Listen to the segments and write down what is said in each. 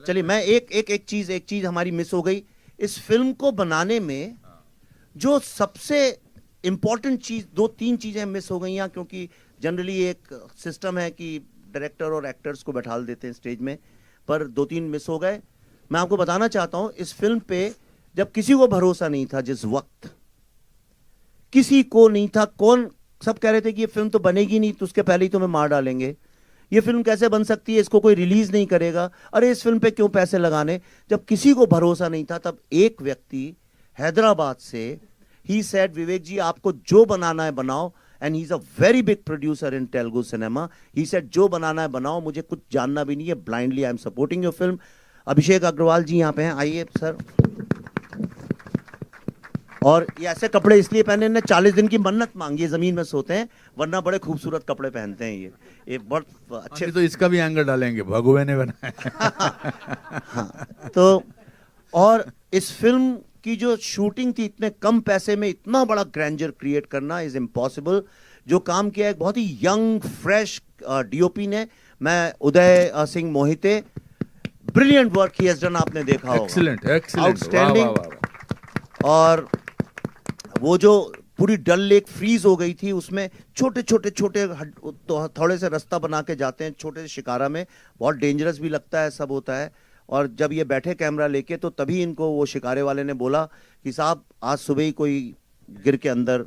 चलिए मैं एक चीज हमारी मिस हो गई इस फिल्म को बनाने में। जो सबसे इंपॉर्टेंट चीज, दो तीन चीजें मिस हो गई हैं, क्योंकि जनरली एक सिस्टम है कि डायरेक्टर और एक्टर्स को बैठा देते हैं स्टेज में, पर दो तीन मिस हो गए। मैं आपको बताना चाहता हूं, इस फिल्म पे जब किसी को भरोसा नहीं था, जिस वक्त किसी को नहीं था, कौन सब कह रहे थे कि ये फिल्म तो बनेगी नहीं, तो उसके पहले ही तुम्हें मार डालेंगे, ये फिल्म कैसे बन सकती है, इसको कोई रिलीज नहीं करेगा, अरे इस फिल्म पे क्यों पैसे लगाने। जब किसी को भरोसा नहीं था, तब एक व्यक्ति हैदराबाद से, ही सेड विवेक जी आपको जो बनाना है बनाओ, and he is a very big producer in Telugu cinema. He said जो बनाना है बनाओ, मुझे कुछ जानना भी नहीं है, blindly I am supporting your film. Abhishek Agarwal ji यहाँ पे हैं, आइए सर। और ये ऐसे कपड़े इसलिए पहने, ने 40 दिन की मन्नत मांगी है, जमीन में सोते हैं, वरना बड़े खूबसूरत कपड़े पहनते हैं ये बहुत अच्छे। तो इसका भी एंगर डालेंगे, भगवे ने बनाया। हाँ, तो और इस फिल्म की जो शूटिंग थी, इतने कम पैसे में इतना बड़ा ग्रैंडर क्रिएट करना इज इम्पॉसिबल। जो काम किया है बहुत ही यंग फ्रेश डीओपी ने, मैं Uday Singh Mohite, brilliant work he has done, आपने देखा होगा, एक्सीलेंट आउटस्टैंडिंग। और वो जो पूरी डल लेक फ्रीज हो गई थी, उसमें छोटे छोटे तो थोड़े से रास्ता बना के जाते हैं छोटे से शिकारा में, बहुत डेंजरस भी लगता है, सब होता है। और जब ये बैठे कैमरा लेके, तो तभी इनको वो शिकारे वाले ने बोला कि साहब आज सुबह ही कोई गिर के अंदर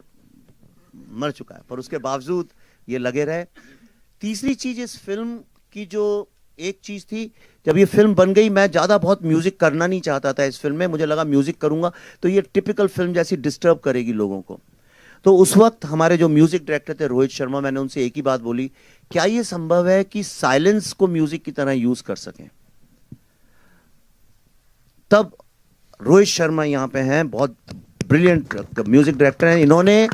मर चुका है, पर उसके बावजूद ये लगे रहे। तीसरी चीज इस फिल्म की, जो एक चीज थी, जब ये फिल्म बन गई, मैं ज्यादा बहुत म्यूजिक करना नहीं चाहता था इस फिल्म में, मुझे लगा म्यूजिक करूंगा तो ये टिपिकल फिल्म जैसी डिस्टर्ब करेगी लोगों को। तो उस वक्त हमारे जो म्यूजिक डायरेक्टर थे रोहित शर्मा, मैंने उनसे एक ही बात बोली, क्या ये संभव है कि साइलेंस को म्यूजिक की तरह यूज कर सकें। तब रोहित शर्मा यहाँ पे हैं, बहुत ब्रिलियंट म्यूजिक डायरेक्टर हैं, इन्होंने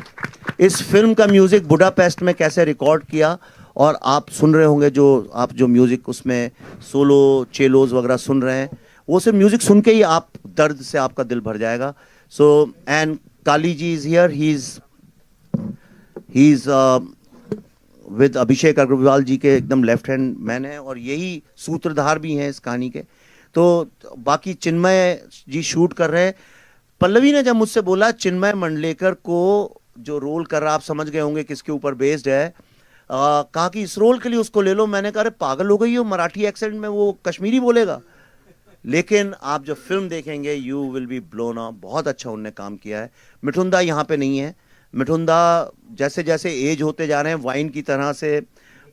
इस फिल्म का म्यूजिक बुडापेस्ट में कैसे रिकॉर्ड किया, और आप सुन रहे होंगे जो म्यूजिक उसमें सोलो चेलोज वगैरह सुन रहे हैं, वो सिर्फ म्यूजिक सुन के ही आप दर्द से आपका दिल भर जाएगा। So and Kali ji is here, he is with Abhishek Agarwal ji के एकदम लेफ्ट हैंड मैन है, और यही सूत्रधार भी हैं इस कहानी के। तो बाकी चिन्मय जी शूट कर रहे हैं। पल्लवी ने जब मुझसे बोला चिन्मय मंडलेकर को जो रोल कर रहा, आप समझ गए होंगे किसके ऊपर बेस्ड है, कहा कि इस रोल के लिए उसको ले लो। मैंने कहा अरे पागल हो गई हो, मराठी एक्सेंट में वो कश्मीरी बोलेगा। लेकिन आप जब फिल्म देखेंगे you will be blown up, बहुत अच्छा उनने काम किया है। मिठुंदा यहाँ पे नहीं है, मिठुंदा जैसे जैसे एज होते जा रहे हैं, वाइन की तरह से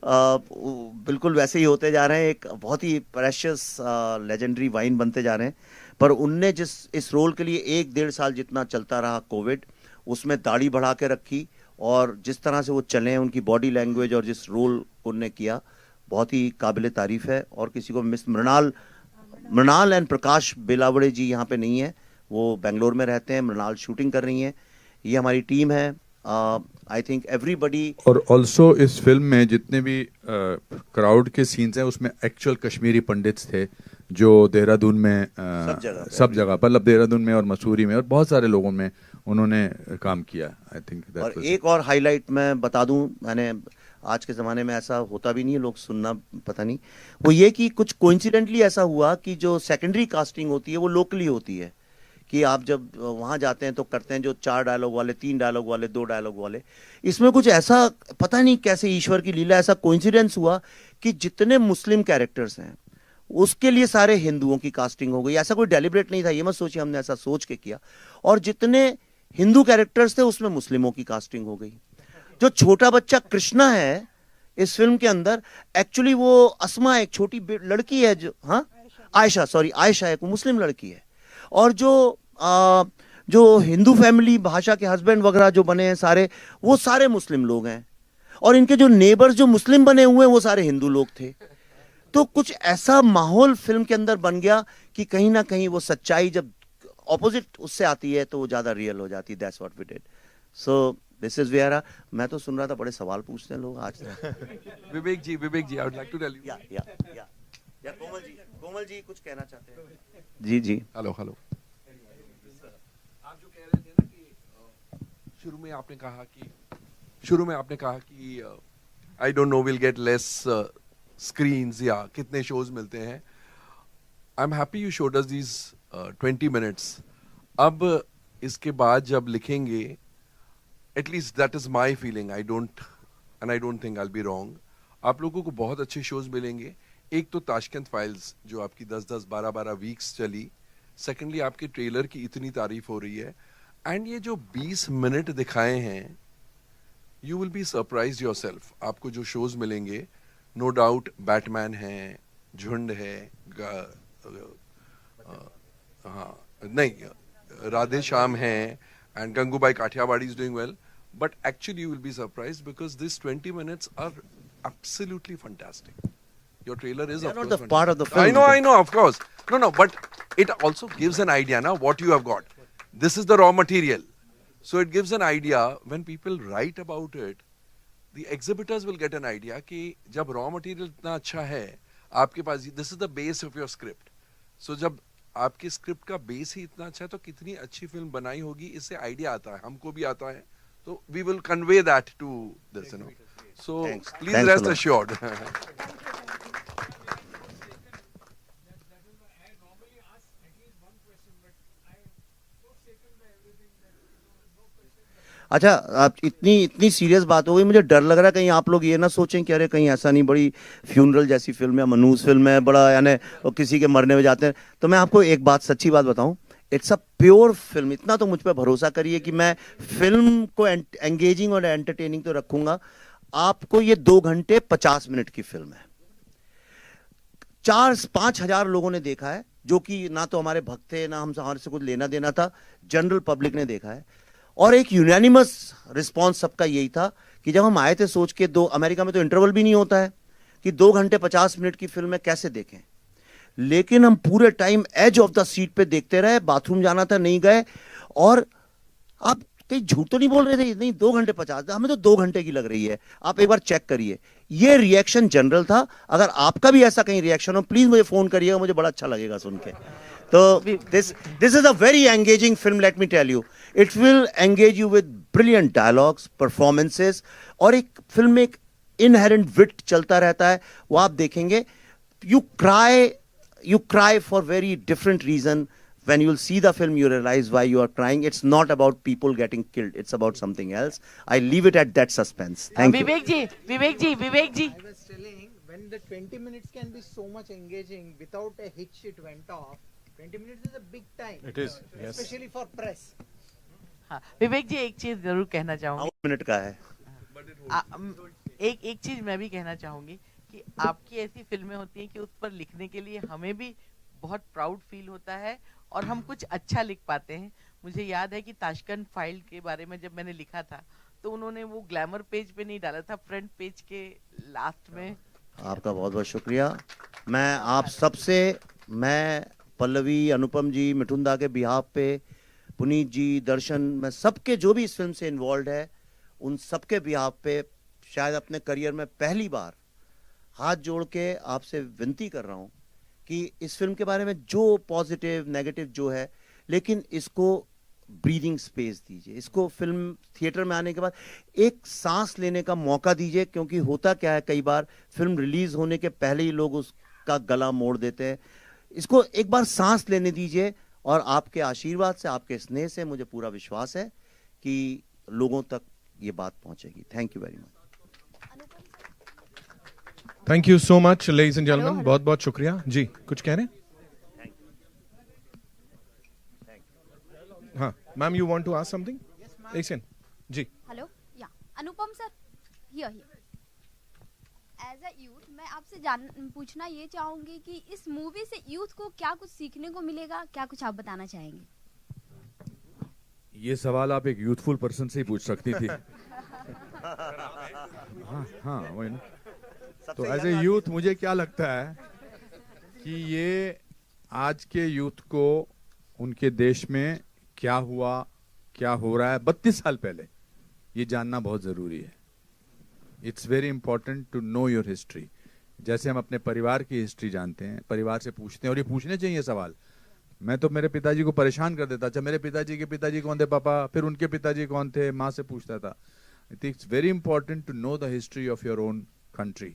बिल्कुल वैसे ही होते जा रहे हैं, एक बहुत ही प्रेशियस लेजेंडरी वाइन बनते जा रहे हैं। पर उनने इस रोल के लिए 1-1.5 साल जितना चलता रहा कोविड, उसमें दाढ़ी बढ़ा के रखी, और जिस तरह से वो चले, उनकी बॉडी लैंग्वेज और जिस रोल उनने किया, बहुत ही काबिल तारीफ है। और किसी को मिस, मृणाल एंड प्रकाश बेलावड़े जी यहाँ पे नहीं है, वो बेंगलोर में रहते हैं, मृणाल शूटिंग कर रही हैं। ये हमारी टीम है, आई थिंक एवरीबडी। और ऑल्सो इस फिल्म में जितने भी क्राउड के सीन्स हैं, उसमें एक्चुअल कश्मीरी पंडित्स थे, जो देहरादून में सब जगह मतलब देहरादून में और मसूरी में और बहुत सारे लोगों में उन्होंने काम किया। I think. और एक और हाईलाइट मैं बता दूं, मैंने आज के ज़माने में ऐसा होता भी नहीं है, लोग सुनना पता नहीं, वो ये कि कुछ कोइंसिडेंटली ऐसा हुआ कि जो सेकेंडरी कास्टिंग होती है वो लोकली होती है, कि आप जब वहाँ जाते हैं तो करते हैं जो 4 डायलॉग वाले, 3 डायलॉग वाले, 2 डायलॉग वाले। इसमें कुछ ऐसा पता नहीं कैसे ईश्वर की लीला, ऐसा कोइंसिडेंस हुआ कि जितने मुस्लिम कैरेक्टर्स हैं उसके लिए सारे हिंदुओं की कास्टिंग हो गई। ऐसा कोई डेलिब्रेट नहीं था, ये मत सोचिए हमने ऐसा सोच के किया। और जितने हिंदू कैरेक्टर्स थे उसमें मुस्लिमों की कास्टिंग हो गई। जो छोटा बच्चा कृष्णा है इस फिल्म के अंदर, एक्चुअली वो अस्मा एक छोटी लड़की है, जो आयशा एक मुस्लिम लड़की है। और जो हिंदू फैमिली भाषा के हस्बैंड वगैरह जो बने हैं सारे, वो सारे मुस्लिम लोग हैं। और इनके जो नेबर्स जो मुस्लिम बने हुए हैं वो सारे हिंदू लोग थे। तो कुछ ऐसा माहौल फिल्म के अंदर बन गया कि कहीं ना कहीं वो सच्चाई जब ऑपोजिट उससे आती है तो वो ज्यादा रियल हो जाती है। That's what we did. So this is where. मैं तो सुन रहा था, बड़े सवाल पूछते हैं लोग आज। Vivek ji, I would like to tell you. या कोमल जी कुछ कहना चाहते हैं? जी। हेलो। आप जो कह रहे थे ना कि शुरू में आपने कहा कि I don't know will get less screens या कितने शोज मिलते हैं। I am happy you showed us these 20 minutes. अब इसके बाद जब लिखेंगे, at least that is my feeling, I don't think I be wrong, आप लोगों को बहुत अच्छे शोज मिलेंगे. एक तो ताशकंद फाइल्स जो आपकी 10-10 12-12 वीक्स चली. सेकेंडली आपके ट्रेलर की इतनी तारीफ हो रही है. एंड ये जो 20 मिनट दिखाए हैं, you will be surprise your self. आपको जो शोज मिलेंगे, नो डाउट बैटमैन है, झुंड है, नहीं राधे श्याम है, and Gangubai Kathiawadi is doing well. But actually you will be surprised because these 20 minutes are absolutely fantastic. Your trailer is, of course, not the part of the film. I know, of course. No, but it also gives an idea now what you have got. This is the raw material. So it gives an idea when people write about it. The exhibitors will get an idea कि जब raw material इतना अच्छा है आपके पास, this is the base of your script. So जब आपके script का base ही इतना अच्छा है तो कितनी अच्छी फिल्म बनाई होगी, इससे आइडिया आता है, हमको भी आता है. So we will convey that to this, you know. So please rest assured. अच्छा, आप इतनी सीरियस बात हो गई, मुझे डर लग रहा है कहीं आप लोग ये ना सोचें कि अरे कहीं ऐसा नहीं बड़ी फ्यूनरल जैसी फिल्म है, मनूस फिल्म है, बड़ा यानी किसी के मरने में जाते हैं. तो मैं आपको एक बात, सच्ची बात बताऊं, इट्स अ प्योर फिल्म. इतना तो मुझ पर भरोसा करिए कि मैं फिल्म को एंगेजिंग और एंटरटेनिंग तो रखूंगा. आपको ये 2 घंटे 50 मिनट की फिल्म है. 4-5 हजार लोगों ने देखा है, जो कि ना तो हमारे भक्त थे, ना हमारे से कुछ लेना देना था, जनरल पब्लिक ने देखा है. और एक यूनानिमस रिस्पॉन्स सबका यही था कि जब हम आए थे सोच के, अमेरिका में तो इंटरवल भी नहीं होता है, कि 2 घंटे 50 मिनट की फिल्म है, कैसे देखें. लेकिन हम पूरे time edge of the seat पे देखते रहे. बाथरूम जाना था, नहीं गए. और आप कहीं झूठ तो नहीं बोल रहे थे, नहीं 2 घंटे 50, हमें तो 2 घंटे की लग रही है. आप एक बार चेक करिए. ये रिएक्शन जनरल था. अगर आपका भी ऐसा कहीं रिएक्शन हो, प्लीज मुझे फोन करिएगा, मुझे बड़ा अच्छा लगेगा सुन के. तो this is a very engaging film, let me tell you. It will engage you with brilliant dialogues, performances, और एक फिल्म में एक इनहेरेंट विट चलता रहता है, वो आप देखेंगे. You cry for very different reason. When you'll see the film, you realize why you are crying. It's not about people getting killed. It's about something else. I leave it at that suspense. Thank you. Vivek ji. I was telling, when the 20 minutes can be so much engaging without a hitch, it went off. 20 minutes is a big time. It is, yes. Especially for press. हाँ, विवेक जी एक चीज जरूर कहना चाहूंगी. 9 minute का है. एक चीज मैं भी कहना चाहूंगी कि आपकी ऐसी फिल्में होती हैं कि उस पर लिखने के लिए हमें भी बहुत प्राउड फील होता है और हम कुछ अच्छा लिख पाते हैं. मुझे याद है कि ताशकंद फाइल के बारे में जब मैंने लिखा था तो उन्होंने वो ग्लैमर पेज पे नहीं डाला था, फ्रंट पेज के लास्ट में. आपका बहुत बहुत शुक्रिया. मैं आप सबसे, मैं पल्लवी, अनुपम जी, मिठुंदा के बिहाफ पे, पुनीत जी, दर्शन, मैं सबके जो भी इस फिल्म से इन्वॉल्व है, उन सबके बिहाफ पे शायद अपने करियर में पहली बार हाथ जोड़ के आपसे विनती कर रहा हूं कि इस फिल्म के बारे में जो पॉजिटिव नेगेटिव जो है, लेकिन इसको ब्रीदिंग स्पेस दीजिए. इसको फिल्म थिएटर में आने के बाद एक सांस लेने का मौका दीजिए. क्योंकि होता क्या है, कई बार फिल्म रिलीज होने के पहले ही लोग उसका गला मोड़ देते हैं. इसको एक बार सांस लेने दीजिए. और आपके आशीर्वाद से, आपके स्नेह से मुझे पूरा विश्वास है कि लोगों तक ये बात पहुंचेगी. Thank you very much. Thank you so much ladies and gentleman. बहुत बहुत शुक्रिया जी. कुछ कह रहे हैं? हाँ ma'am, you want to ask something? एक सेकंड जी. Hello, yeah Anupam sir, here. As a youth मैं आपसे पूछना ये चाहूंगी कि इस मूवी से यूथ को क्या कुछ सीखने को मिलेगा, क्या कुछ आप बताना चाहेंगे? ये सवाल आप एक यूथफुल पर्सन से ही पूछ सकती थी. हाँ वही ना. तो एज ए यूथ मुझे क्या लगता है कि ये आज के यूथ को उनके देश में क्या हुआ, क्या हो रहा है 32 साल पहले, ये जानना बहुत जरूरी है. It's very important to know your history. जैसे हम अपने परिवार की हिस्ट्री जानते हैं, परिवार से पूछते हैं, और ये पूछने चाहिए सवाल. मैं तो मेरे पिताजी को परेशान कर देता. अच्छा, मेरे पिताजी के पिताजी कौन थे पापा, फिर उनके पिताजी कौन थे, माँ से पूछता था. I think it's very important to know the history of your own country.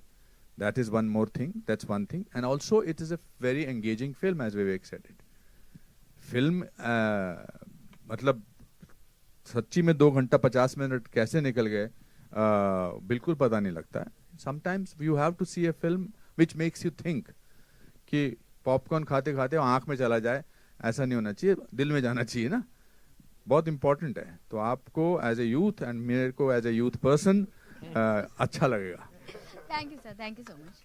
That is one more thing. That's one thing. And also, it is a very engaging film, as Vivek said it. Film, मतलब सच्ची में 2 घंटा 50 minute कैसे निकल गए बिल्कुल पता नहीं लगता है. Sometimes you have to see a film which makes you think कि पॉपकॉर्न खाते खाते आंख में चला जाए, ऐसा नहीं होना चाहिए, दिल में जाना चाहिए ना. बहुत इंपॉर्टेंट है. तो आपको एज ए यूथ एंड मेरे को एज ए यूथ पर्सन अच्छा लगेगा. Thank you sir, thank you so much.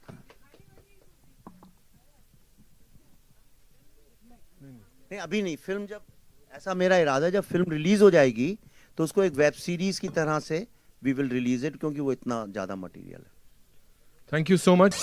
नहीं अभी नहीं, फिल्म जब, ऐसा मेरा इरादा है जब फिल्म रिलीज हो जाएगी तो उसको एक वेब सीरीज की तरह से वी विल रिलीज इट, क्योंकि वो इतना ज्यादा मटेरियल है. Thank you so much.